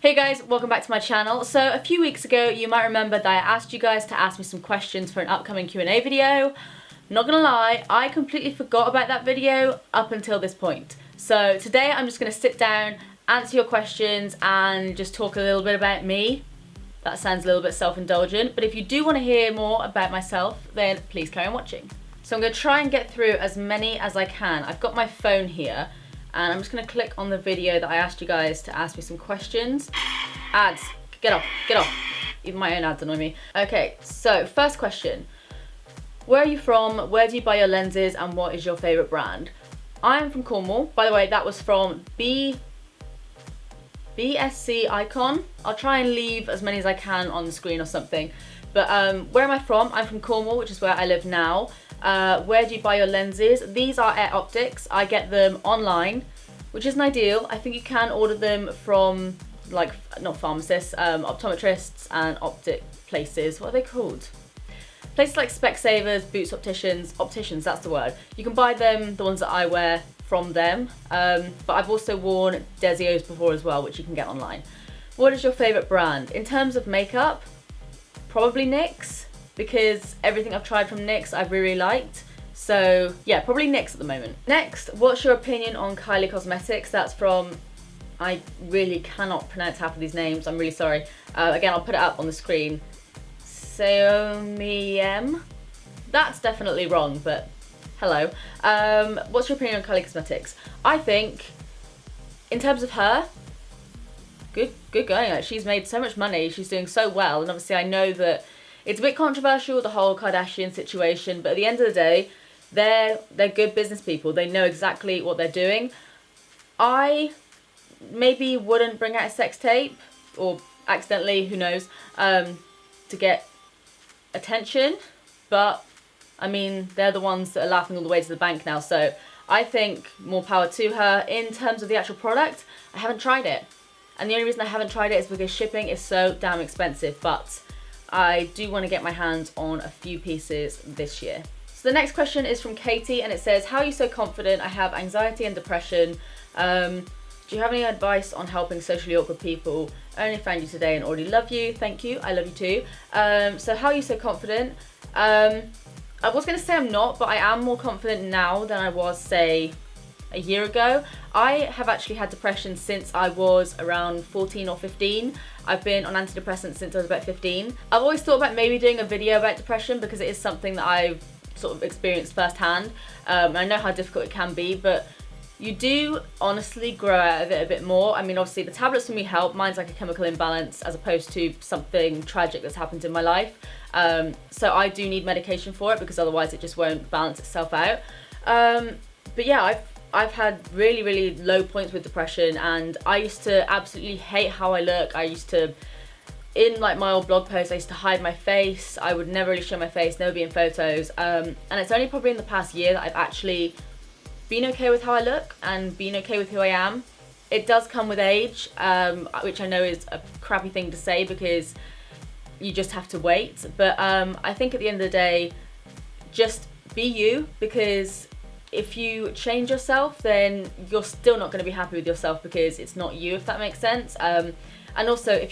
Hey guys, welcome back to my channel. So a few weeks ago, you might remember that I asked you guys to ask me some questions for an upcoming Q&A video. Not gonna lie, I completely forgot about that video up until this point. So today I'm just gonna sit down, answer your questions and just talk a little bit about me. That sounds a little bit self-indulgent, but if you do want to hear more about myself, then please carry on watching. So I'm gonna try and get through as many as I can. I've got my phone here, and I'm just gonna click on the video that I asked you guys to ask me some questions. Ads, get off, get off. Even my own ads annoy me. Okay, so first question. Where are you from? Where do you buy your lenses? And what is your favorite brand? I'm from Cornwall. By the way, that was from BSC Icon. I'll try and leave as many as I can on the screen or something. But where am I from? I'm from Cornwall, which is where I live now. Where do you buy your lenses? These are Air Optics. I get them online, which isn't ideal. I think you can order them from, like, not pharmacists, optometrists and optic places. What are they called? Places like Specsavers, Boots Opticians, that's the word. You can buy them, the ones that I wear, from them. But I've also worn Desios before as well, which you can get online. What is your favourite brand? In terms of makeup, probably NYX, because everything I've tried from NYX I've really liked. So yeah, probably NYX at the moment. Next, what's your opinion on Kylie Cosmetics? That's from, I really cannot pronounce half of these names, I'm really sorry. Again, I'll put it up on the screen. Seomiem. That's definitely wrong, but hello. What's your opinion on Kylie Cosmetics? I think, in terms of her, good going. Like, she's made so much money, she's doing so well, and obviously I know that it's a bit controversial, the whole Kardashian situation, but at the end of the day, they're good business people. They know exactly what they're doing. I maybe wouldn't bring out a sex tape, or accidentally, who knows, to get attention, but I mean, they're the ones that are laughing all the way to the bank now, so I think more power to her. In terms of the actual product, I haven't tried it, and the only reason I haven't tried it is because shipping is so damn expensive, but I do want to get my hands on a few pieces this year. So the next question is from Katie, and it says, how are you so confident? I have anxiety and depression. Do you have any advice on helping socially awkward people? I only found you today and already love you. Thank you. I love you too. So how are you so confident? I was going to say I'm not, but I am more confident now than I was, say, a year ago. I have actually had depression since I was around 14 or 15. I've been on antidepressants since I was about 15. I've always thought about maybe doing a video about depression because it is something that I've sort of experienced firsthand. I know how difficult it can be, but you do honestly grow out of it a bit more. I mean, obviously the tablets for me help. Mine's like a chemical imbalance as opposed to something tragic that's happened in my life. So I do need medication for it because otherwise it just won't balance itself out. But yeah, I've had really low points with depression, and I used to absolutely hate how I look. I used to, in like my old blog posts, I used to hide my face. I would never really show my face, never be in photos. And it's only probably in the past year that I've actually been okay with how I look and been okay with who I am. It does come with age, which I know is a crappy thing to say because you just have to wait. But I think at the end of the day, just be you, because if you change yourself, then you're still not going to be happy with yourself because it's not you, if that makes sense. And also, if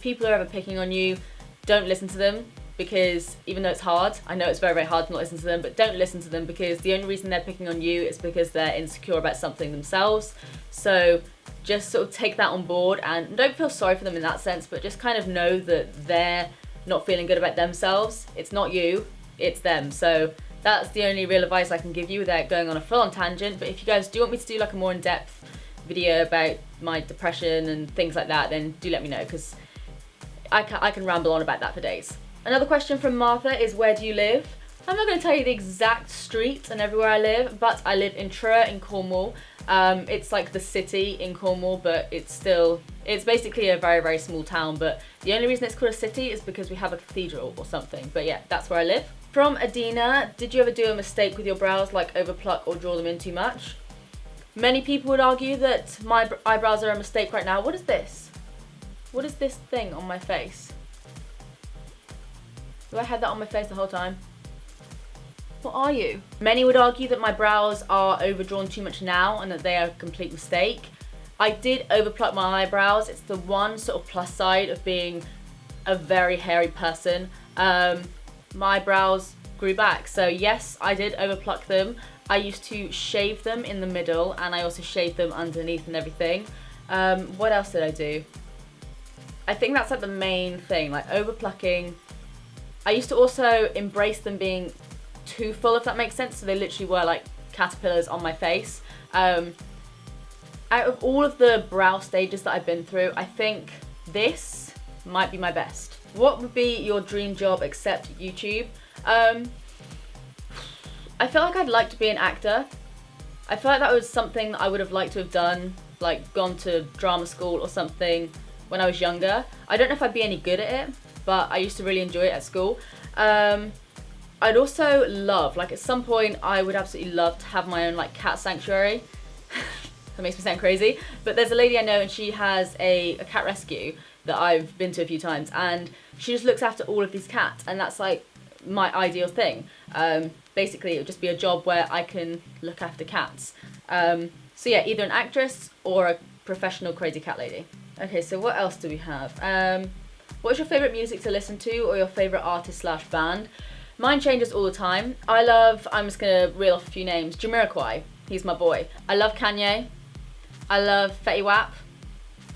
people are ever picking on you, don't listen to them, because even though it's hard, I know it's very hard to not listen to them, but don't listen to them because the only reason they're picking on you is because they're insecure about something themselves. So just sort of take that on board and don't feel sorry for them in that sense, but just kind of know that they're not feeling good about themselves. It's not you, it's them. So that's the only real advice I can give you without going on a full-on tangent. But if you guys do want me to do like a more in-depth video about my depression and things like that, then do let me know, because I can ramble on about that for days. Another question from Martha is, where do you live? I'm not going to tell you the exact street and everywhere I live, but I live in Truro in Cornwall. It's like the city in Cornwall, but it's basically a very small town, but the only reason it's called a city is because we have a cathedral or something. But yeah, that's where I live. From Adina, did you ever do a mistake with your brows, like overpluck or draw them in too much? Many people would argue that my eyebrows are a mistake right now. What is this? What is this thing on my face? Have I had that on my face the whole time? What are you? Many would argue that my brows are overdrawn too much now and that they are a complete mistake. I did overpluck my eyebrows. It's the one sort of plus side of being a very hairy person. My eyebrows grew back. So yes, I did overpluck them. I used to shave them in the middle, and I also shaved them underneath and everything. What else did I do? I think that's like the main thing, like overplucking. I used to also embrace them being too full, if that makes sense. So they literally were like caterpillars on my face. Out of all of the brow stages that I've been through, I think this might be my best. What would be your dream job except YouTube? I feel like I'd like to be an actor. I feel like that was something that I would have liked to have done, like gone to drama school or something when I was younger. I don't know if I'd be any good at it, but I used to really enjoy it at school. I'd also love, like at some point, I would absolutely love to have my own like cat sanctuary. That makes me sound crazy, but there's a lady I know and she has a cat rescue that I've been to a few times, and she just looks after all of these cats, and that's like my ideal thing. Basically, it would just be a job where I can look after cats. So yeah, either an actress or a professional crazy cat lady. Okay, so what else do we have? What's your favourite music to listen to, or your favourite artist / band? Mine changes all the time. I'm just gonna reel off a few names. Jamiroquai, he's my boy. I love Kanye. I love Fetty Wap,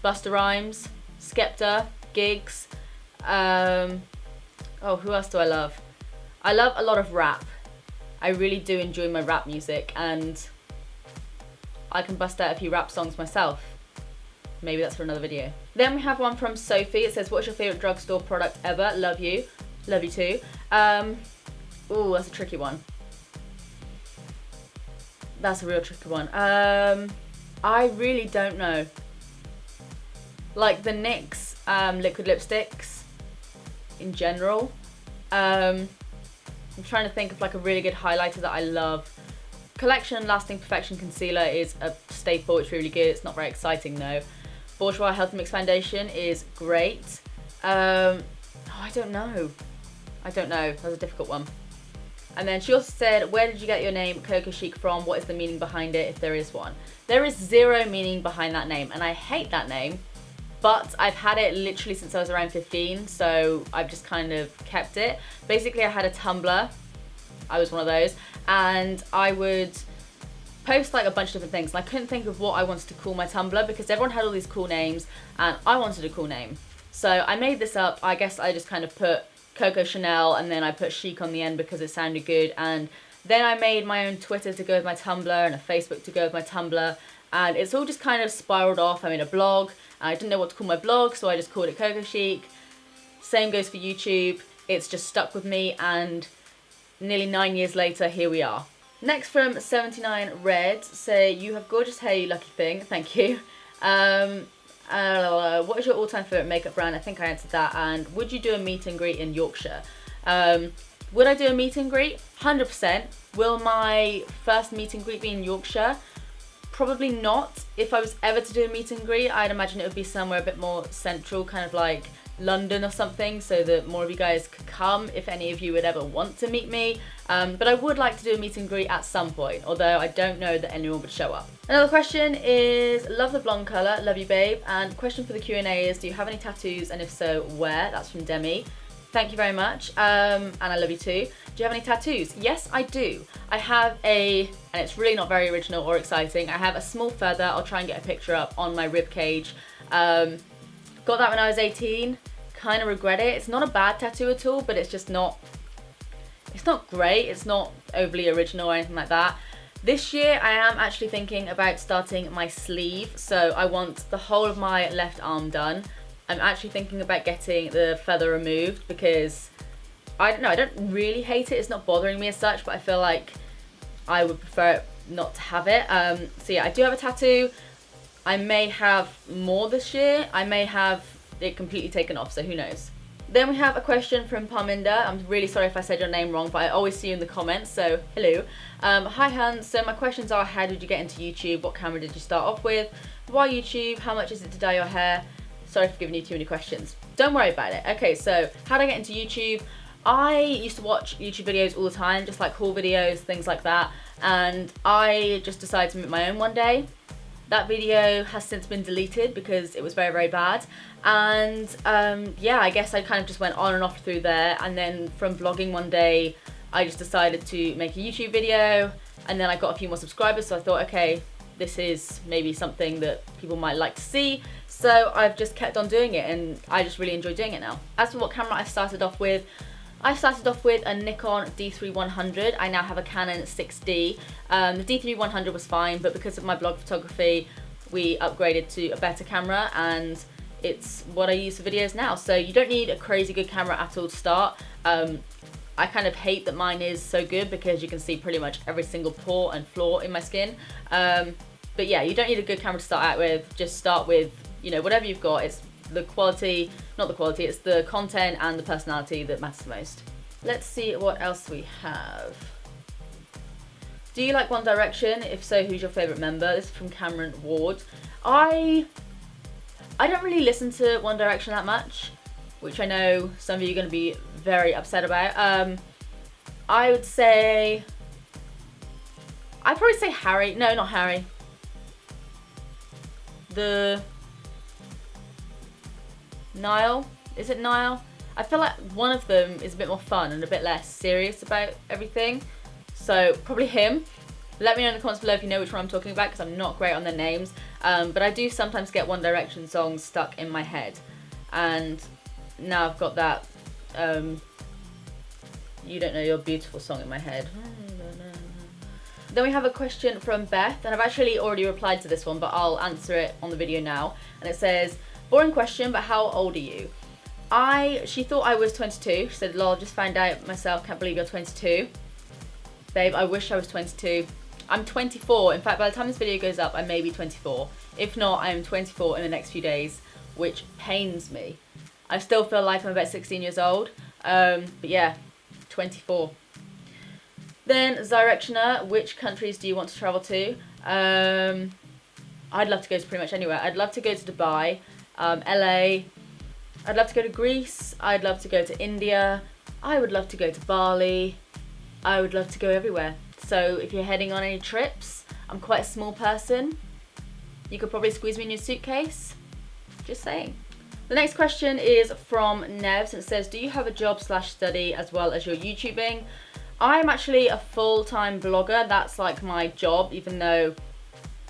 Busta Rhymes, Skepta, Gigs. Who else do I love? I love a lot of rap. I really do enjoy my rap music, and I can bust out a few rap songs myself. Maybe that's for another video. Then we have one from Sophie. It says, what's your favourite drugstore product ever? Love you. Love you too. Ooh, that's a tricky one. That's a real tricky one. I really don't know. Like the NYX liquid lipsticks in general. I'm trying to think of like a really good highlighter that I love. Collection Lasting Perfection Concealer is a staple. It's really good. It's not very exciting though. Bourjois Healthy Mix Foundation is great. I don't know. That's a difficult one. And then she also said, where did you get your name Coco Chic from? What is the meaning behind it, if there is one? There is zero meaning behind that name, and I hate that name, but I've had it literally since I was around 15, so I've just kind of kept it. Basically, I had a Tumblr. I was one of those, and I would post like a bunch of different things, and I couldn't think of what I wanted to call my Tumblr because everyone had all these cool names, and I wanted a cool name. So I made this up. I guess I just kind of put Coco Chanel, and then I put chic on the end because it sounded good, and then I made my own Twitter to go with my Tumblr and a Facebook to go with my Tumblr, and it's all just kind of spiraled off. I made a blog, and I didn't know what to call my blog, so I just called it Coco Chic. Same goes for YouTube. It's just stuck with me, and nearly 9 years later, here we are. Next from 79 Red, say, you have gorgeous hair, you lucky thing. Thank you. What is your all-time favourite makeup brand? I think I answered that. And would you do a meet and greet in Yorkshire? Would I do a meet and greet? 100%. Will my first meet and greet be in Yorkshire? Probably not. If I was ever to do a meet and greet, I'd imagine it would be somewhere a bit more central, kind of like London or something, so that more of you guys could come if any of you would ever want to meet me. But I would like to do a meet and greet at some point, although I don't know that anyone would show up. Another question is, love the blonde colour, love you babe. And question for the Q&A is, do you have any tattoos, and if so, where? That's from Demi. Thank you very much, and I love you too. Do you have any tattoos? Yes, I do. I have and it's really not very original or exciting, I have a small feather. I'll try and get a picture up on my rib cage. Got that when I was 18, kind of regret it. It's not a bad tattoo at all, but it's just not, it's not great. It's not overly original or anything like that. This year I am actually thinking about starting my sleeve, so I want the whole of my left arm done. I'm actually thinking about getting the feather removed because, I don't know, I don't really hate it. It's not bothering me as such, but I feel like I would prefer it not to have it. So yeah, I do have a tattoo. I may have more this year. I may have it completely taken off, so who knows. Then we have a question from Parminder. I'm really sorry if I said your name wrong, but I always see you in the comments, so hello. Hi Hans, so my questions are, how did you get into YouTube? What camera did you start off with? Why YouTube? How much is it to dye your hair? Sorry for giving you too many questions. Don't worry about it. Okay, so how did I get into YouTube? I used to watch YouTube videos all the time, just like haul videos, things like that. And I just decided to make my own one day. That video has since been deleted because it was very, very bad. And yeah, I guess I kind of just went on and off through there. And then from vlogging one day, I just decided to make a YouTube video. And then I got a few more subscribers, so I thought, okay, this is maybe something that people might like to see. So I've just kept on doing it, and I just really enjoy doing it now. As for what camera I started off with a Nikon D3100. I now have a Canon 6D. The D3100 was fine, but because of my blog photography, we upgraded to a better camera, and it's what I use for videos now. So you don't need a crazy good camera at all to start. I kind of hate that mine is so good because you can see pretty much every single pore and flaw in my skin. But yeah, you don't need a good camera to start out with. Just start with, you know, whatever you've got. It's the quality, not the quality, it's the content and the personality that matters the most. Let's see what else we have. Do you like One Direction? If so, who's your favourite member? This is from Cameron Ward. I don't really listen to One Direction that much, which I know some of you are going to be very upset about. I would say, I'd probably say Harry. No, not Harry. Niall? Is it Niall? I feel like one of them is a bit more fun and a bit less serious about everything. So probably him. Let me know in the comments below if you know which one I'm talking about, because I'm not great on their names. But I do sometimes get One Direction songs stuck in my head. And now I've got that You Don't Know You're Beautiful song in my head. Then we have a question from Beth, and I've actually already replied to this one, but I'll answer it on the video now. And it says, boring question, but how old are you? She thought I was 22. She said, lol, just found out myself, can't believe you're 22. Babe, I wish I was 22. I'm 24. In fact, by the time this video goes up, I may be 24. If not, I am 24 in the next few days, which pains me. I still feel like I'm about 16 years old. But yeah, 24. Then Directioner, which countries do you want to travel to? I'd love to go to pretty much anywhere. I'd love to go to Dubai, LA. I'd love to go to Greece. I'd love to go to India. I would love to go to Bali. I would love to go everywhere. So if you're heading on any trips, I'm quite a small person. You could probably squeeze me in your suitcase. Just saying. The next question is from Nevs, and it says, do you have a job/study as well as your YouTubing? I'm actually a full-time blogger. That's like my job, even though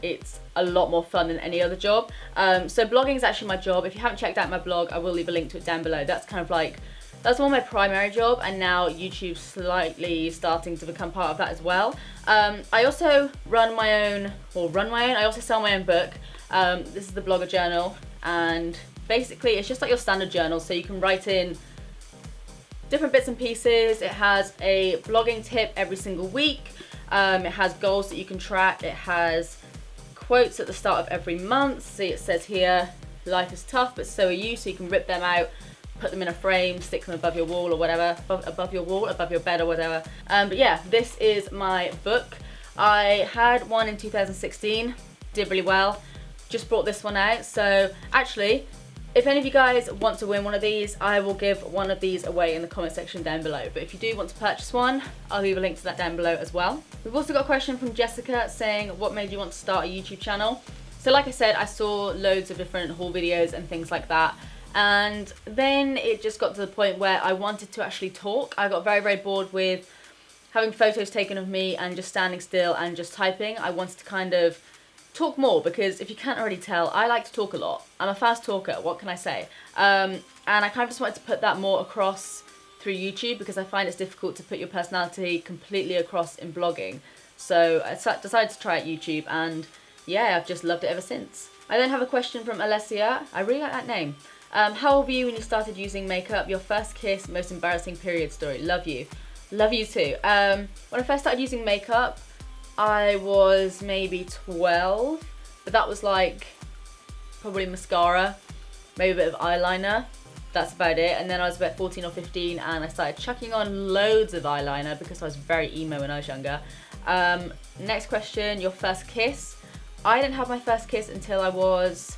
it's a lot more fun than any other job. So blogging is actually my job. If you haven't checked out my blog, I will leave a link to it down below. That's kind of like, that's more my primary job, and now YouTube's slightly starting to become part of that as well. I also run my own, I also sell my own book. This is the Blogger Journal, and basically it's just like your standard journal, so you can write in different bits and pieces. It has a blogging tip every single week. It has goals that you can track. It has quotes at the start of every month. See, it says here, life is tough, but so are you. So you can rip them out, put them in a frame, stick them above your wall or whatever, above your wall, above your bed or whatever. But yeah, this is my book. I had one in 2016, did really well. Just brought this one out. So actually, if any of you guys want to win one of these, I will give one of these away in the comment section down below. But if you do want to purchase one, I'll leave a link to that down below as well. We've also got a question from Jessica saying, what made you want to start a YouTube channel? So like I said, I saw loads of different haul videos and things like that. And then it just got to the point where I wanted to actually talk. I got very, very bored with having photos taken of me and just standing still and just typing. I wanted to kind of talk more, because if you can't already tell, I like to talk a lot. I'm a fast talker, what can I say? And I kind of just wanted to put that more across through YouTube, because I find it's difficult to put your personality completely across in blogging. So I decided to try out YouTube, and yeah, I've just loved it ever since. I then have a question from Alessia. I really like that name. How old were you when you started using makeup? Your first kiss, most embarrassing period story. Love you. Love you too. When I first started using makeup, I was maybe 12, but that was like probably mascara, maybe a bit of eyeliner. That's about it. And then I was about 14 or 15 and I started chucking on loads of eyeliner because I was very emo when I was younger. Next question, your first kiss. I didn't have my first kiss until I was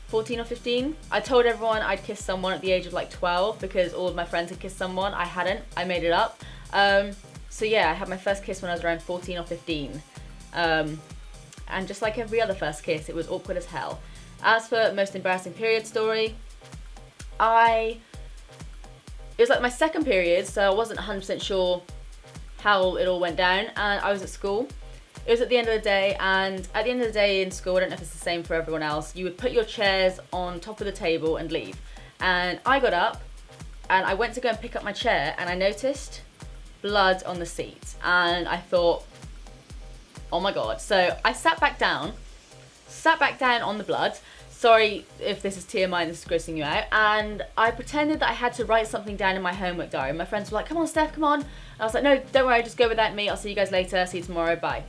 14 or 15. I told everyone I'd kissed someone at the age of like 12 because all of my friends had kissed someone. I hadn't. I made it up. So yeah, I had my first kiss when I was around 14 or 15. and just like every other first kiss, it was awkward as hell. As for most embarrassing period story, it was like my second period, so I wasn't 100% sure how it all went down, and I was at school. It was at the end of the day, and at the end of the day in school, I don't know if it's the same for everyone else, you would put your chairs on top of the table and leave. And I got up, and I went to go and pick up my chair, and I noticed blood on the seat, and I thought, oh my god. So I sat back down on the blood. Sorry if this is TMI and this is grossing you out. And I pretended that I had to write something down in my homework diary. My friends were like, come on, Steph, come on. And I was like, no, don't worry, just go without me. I'll see you guys later. See you tomorrow. Bye.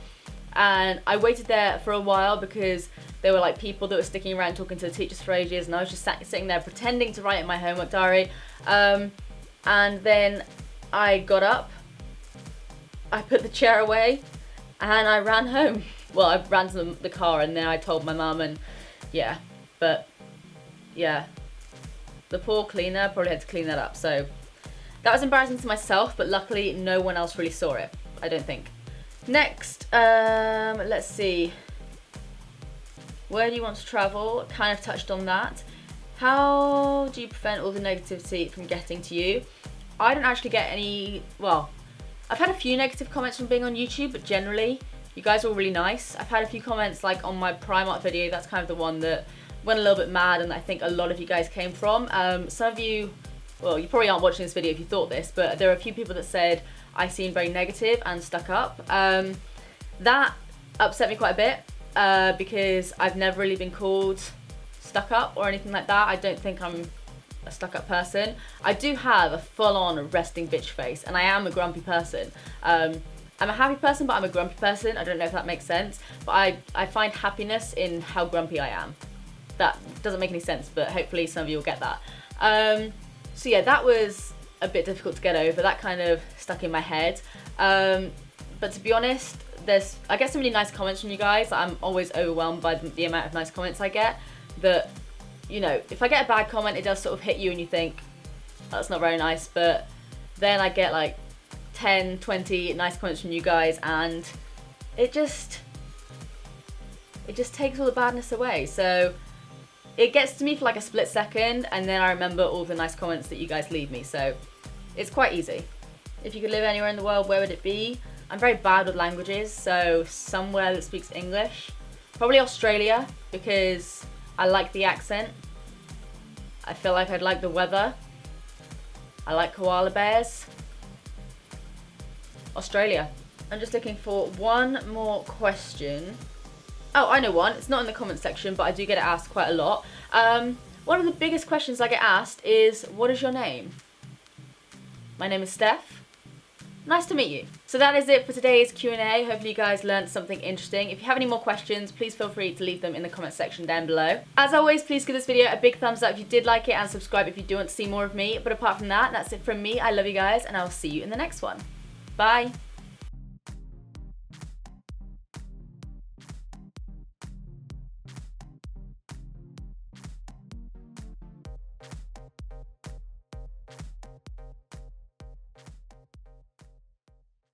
And I waited there for a while because there were like people that were sticking around talking to the teachers for ages, and I was just sitting there pretending to write in my homework diary. And then I got up, I put the chair away, and I ran home. Well, I ran to the car, and then I told my mum, and yeah. But yeah, the poor cleaner probably had to clean that up. So that was embarrassing to myself, but luckily no one else really saw it, I don't think. Next, let's see. Where do you want to travel? Kind of touched on that. How do you prevent all the negativity from getting to you? I don't actually get any, well, I've had a few negative comments from being on YouTube, but generally, you guys are all really nice. I've had a few comments like on my Primark video, that's kind of the one that went a little bit mad, and I think a lot of you guys came from. Some of you, well, you probably aren't watching this video if you thought this, but there are a few people that said I seemed very negative and stuck up. That upset me quite a bit because I've never really been called stuck up or anything like that. I don't think I'm a stuck up person. I do have a full-on resting bitch face, and I am a grumpy person. I'm a happy person, but I'm a grumpy person. I don't know if that makes sense, but I find happiness in how grumpy I am. That doesn't make any sense, but hopefully some of you will get that. So yeah, that was a bit difficult to get over. That kind of stuck in my head. But to be honest, I get so many nice comments from you guys. I'm always overwhelmed by the amount of nice comments I get, that, you know, if I get a bad comment, it does sort of hit you and you think, oh, that's not very nice. But then I get like 10, 20 nice comments from you guys, and it just takes all the badness away. So it gets to me for like a split second, and then I remember all the nice comments that you guys leave me. So it's quite easy. If you could live anywhere in the world, where would it be? I'm very bad with languages, so somewhere that speaks English. Probably Australia, because I like the accent. I feel like I'd like the weather. I like koala bears. Australia. I'm just looking for one more question. Oh, I know one. It's not in the comment section, but I do get it asked quite a lot. One of the biggest questions I get asked is, what is your name? My name is Steph. Nice to meet you. So that is it for today's Q&A. Hopefully you guys learned something interesting. If you have any more questions, please feel free to leave them in the comment section down below. As always, please give this video a big thumbs up if you did like it, and subscribe if you do want to see more of me. But apart from that, that's it from me. I love you guys, and I will see you in the next one. Bye.